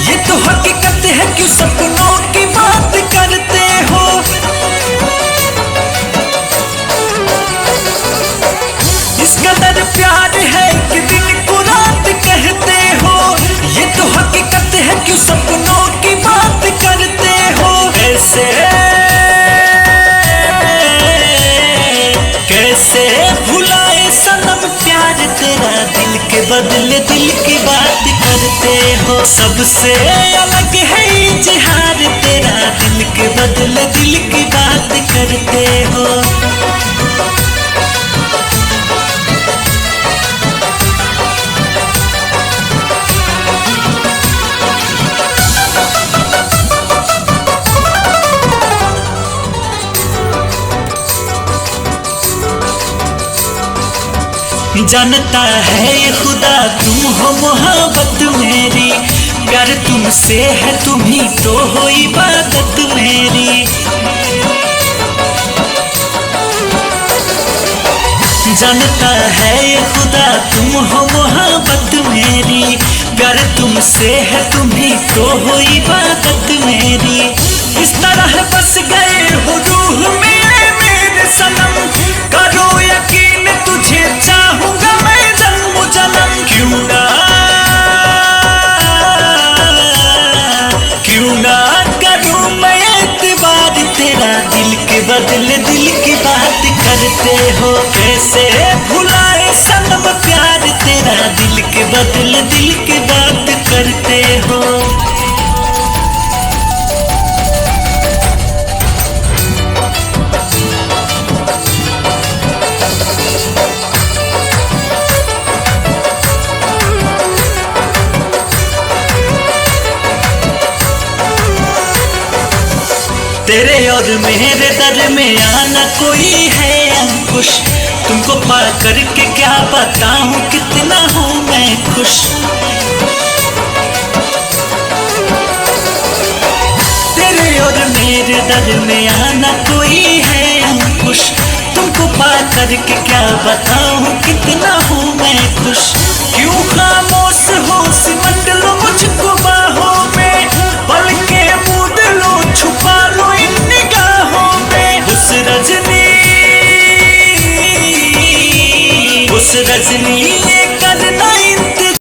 ये तो हकीकत है, क्यों सपनों की बात करते हो। इस कदर प्यार है कि दिन को रात कहते हो। ये तो हकीकत है, क्यों सपनों की बात करते हो। कैसे भुलाए सनम प्यार तेरा, दिल के बदले दिल की बात करते हो। सबसे अलग है इजहार तेरा, दिल के बदले दिल की बात करते हो। जानता है ये खुदा तुम हो मोहब्बत मेरी, प्यार तुमसे है तुम ही तो हो इबादत मेरी। जानता है ये खुदा तुम हो मोहब्बत मेरी, प्यार तुमसे है तुम ही तो हो इबादत मेरी। इस तरह बस गए हो रूह में मेरे सनम, करो यकीन तुझे चाहूंगा मैं जन्म जन्म। क्यों ना करूं मैं एतबार तेरा, दिल के बदले दिल की बात करते हो। कैसे भुलाए सनम प्यार तेरा, दिल के बदले दिल की बात करते हो। तेरे और मेरे दर में आना कोई है अंकुश, तुमको पा करके क्या बताऊं कितना हूँ मैं खुश। तेरे और मेरे दर में आना कोई है अंकुश, तुमको पा करके क्या बताऊं कितना हूँ मैं खुश। क्यों खामोश हो सिमट लो मुझको बाहों में, पल के मूड लो छुपा लो इन निगाहों में। उस रजनी